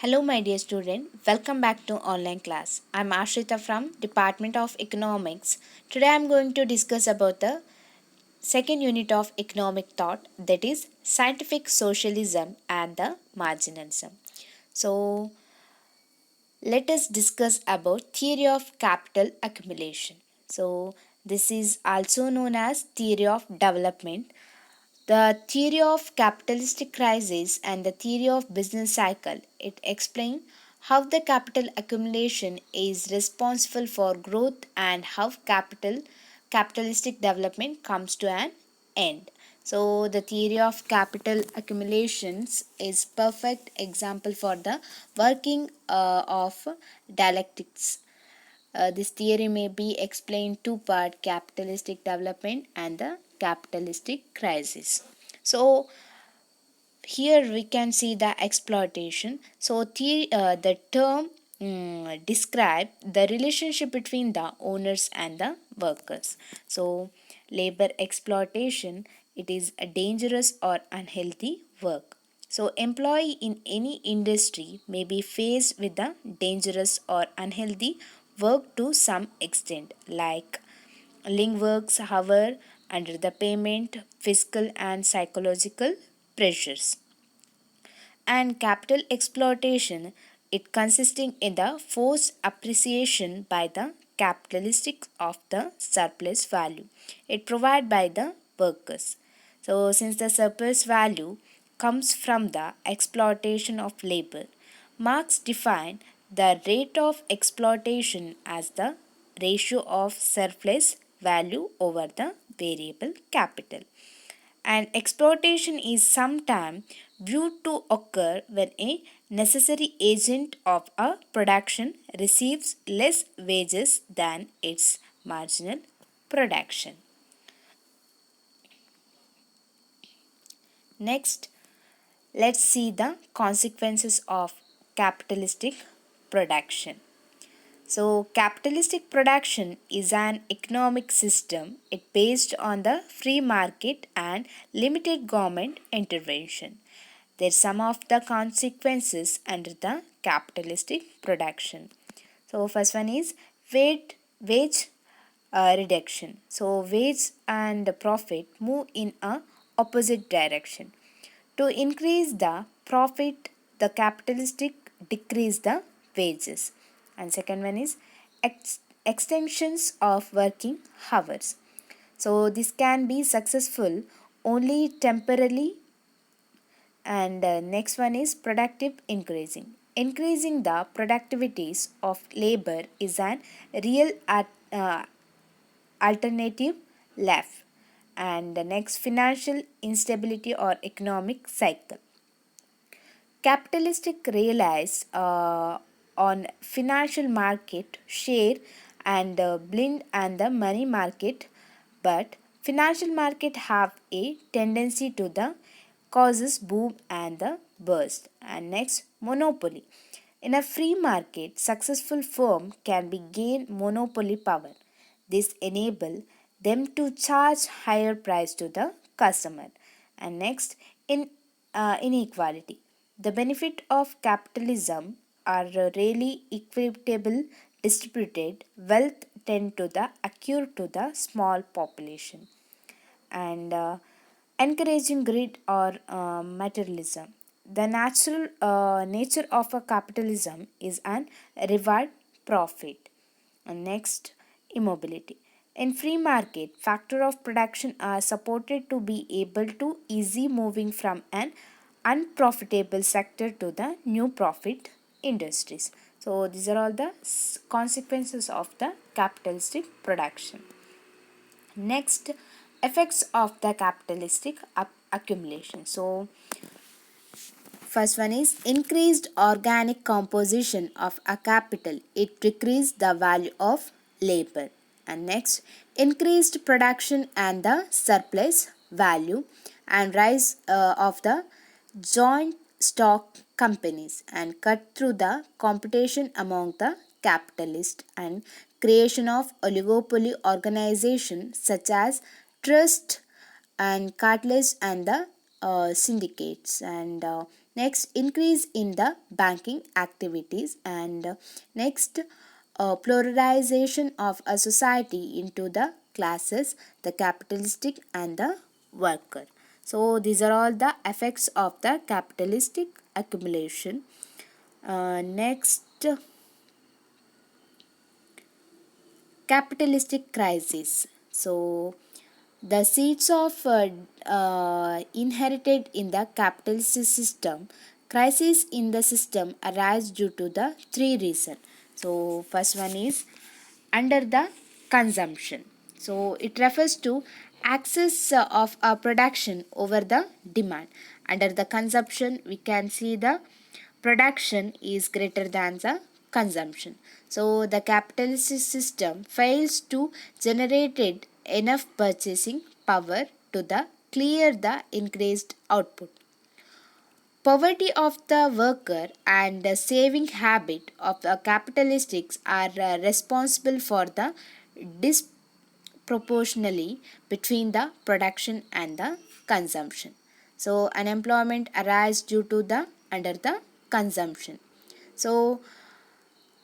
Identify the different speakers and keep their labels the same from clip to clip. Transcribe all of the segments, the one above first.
Speaker 1: Hello, my dear student. Welcome back to online class. I'm Ashrita from Department of Economics. Today I'm going to discuss about the second unit of economic thought, that is scientific socialism and the marginalism. So let us discuss about theory of capital accumulation. So this is also known as theory of development. The theory of capitalistic crisis and the theory of business cycle. It explains how the capital accumulation is responsible for growth and how capitalistic development comes to an end. So the theory of capital accumulations is perfect example for the working of dialectics. This theory may be explained two part capitalistic development and the capitalistic crisis. So here we can see the exploitation. So the term describe the relationship between the owners and the workers. So labor exploitation, it is a dangerous or unhealthy work. So employee in any industry may be faced with the dangerous or unhealthy work to some extent, like link works, however, under the payment, fiscal and psychological pressures. And capital exploitation, it consisting in the forced appreciation by the capitalistic of the surplus value it provided by the workers. So since the surplus value comes from the exploitation of labor, Marx defined the rate of exploitation as the ratio of surplus value over the variable capital. And exploitation is sometimes viewed to occur when a necessary agent of a production receives less wages than its marginal production. Next, let's see the consequences of capitalistic production. So, capitalistic production is an economic system. It based on the free market and limited government intervention. There's some of the consequences under the capitalistic production. So, first one is wage reduction. So, wage and profit move in a opposite direction. To increase the profit, the capitalistic decrease the wages. And second one is extensions of working hours. So this can be successful only temporarily. And next one is productive increasing. Increasing the productivities of labor is an real alternative left. And the next, financial instability or economic cycle. Capitalistic relies on financial market share and blind and the money market, but financial market have a tendency to the causes boom and the burst. And next, monopoly. In a free market, successful firm can be gain monopoly power. This enable them to charge higher price to the customer. And next, in inequality. The benefit of capitalism are really equitable distributed. Wealth tend to the accrue to the small population. And encouraging greed or materialism. The natural nature of a capitalism is an reward profit. And next, immobility. In free market, factor of production are supported to be able to easy moving from an unprofitable sector to the new profit industries. So these are all the consequences of the capitalistic production. Next, effects of the capitalistic accumulation. So first one is increased organic composition of a capital. It decreased the value of labor. And next, increased production and the surplus value and rise of the joint stock companies and cut through the competition among the capitalists and creation of oligopoly organizations such as trust and cartels and the syndicates. And Next, increase in the banking activities. And next, pluralization of a society into the classes, the capitalistic and the worker. So these are all the effects of the capitalistic accumulation. Next, capitalistic crisis. So the seeds of inherited in the capitalist system, crisis in the system arise due to the three reasons. So first one is under the consumption. So it refers to access of a production over the demand. Under the consumption, we can see the production is greater than the consumption. So the capitalist system fails to generate enough purchasing power to the clear the increased output. Poverty of the worker and the saving habit of the capitalists are responsible for the disproportionally between the production and the consumption. So unemployment arises due to the under the consumption. So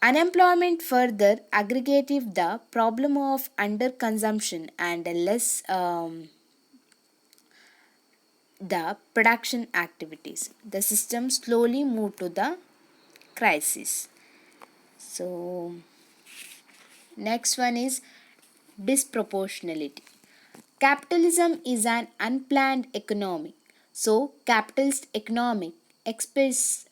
Speaker 1: unemployment further aggravates the problem of underconsumption and less the production activities. The system slowly moved to the crisis. So next one is disproportionality. Capitalism is an unplanned economy. So capitalist economic expects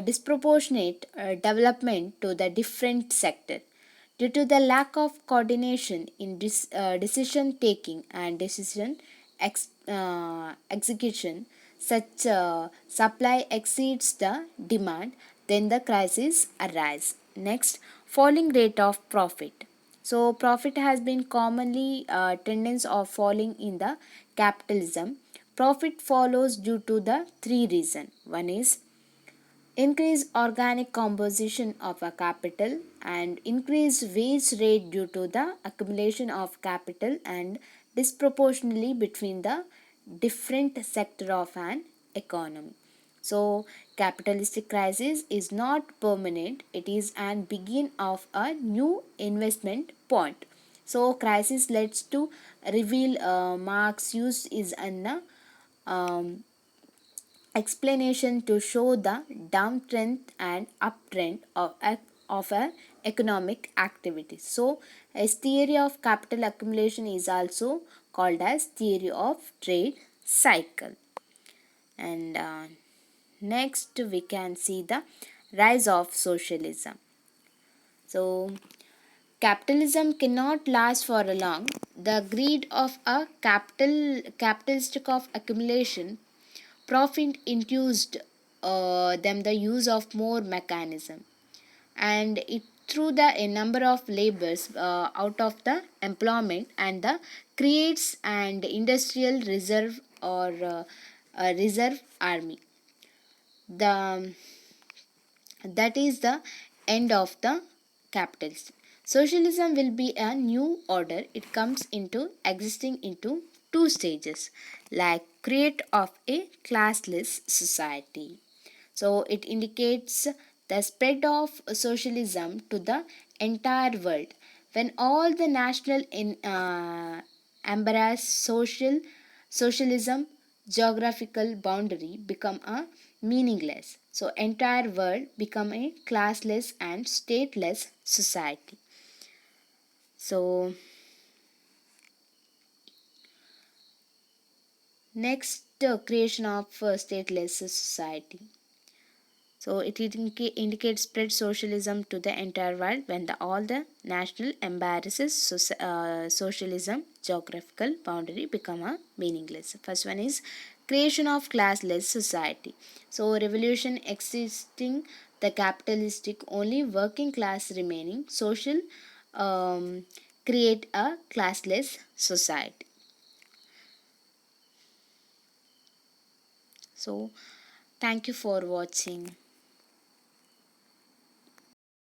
Speaker 1: disproportionate development to the different sector. Due to the lack of coordination in decision taking and decision execution, such supply exceeds the demand, then the crisis arises. Next, falling rate of profit. So profit has been commonly tendency of falling in the capitalism. Profit follows due to the three reasons. One is increase organic composition of a capital and increase wage rate due to the accumulation of capital and disproportionately between the different sector of an economy. So capitalistic crisis is not permanent, it is an begin of a new investment point. So crisis leads to reveal Marx use is an explanation to show the downtrend and uptrend of a economic activity. So as theory of capital accumulation is also called as theory of trade cycle. And next we can see the rise of socialism. So capitalism cannot last for a long. The greed of a capitalistic of accumulation profit induced them the use of more mechanism, and it through the a number of labors out of the employment and the creates and industrial reserve or a reserve army. The that is the end of the capitalism. Socialism will be a new order. It comes into existing into two stages, like create of a classless society. So it indicates the spread of socialism to the entire world when all the national in embrace socialism, geographical boundary become a meaningless. So entire world become a classless and stateless society. So next, creation of stateless society. So it indicates spread socialism to the entire world when all the national embraces socialism, geographical boundary become a meaningless. First one is creation of classless society. So revolution existing the capitalistic only working class remaining social create a classless society. So thank you for watching.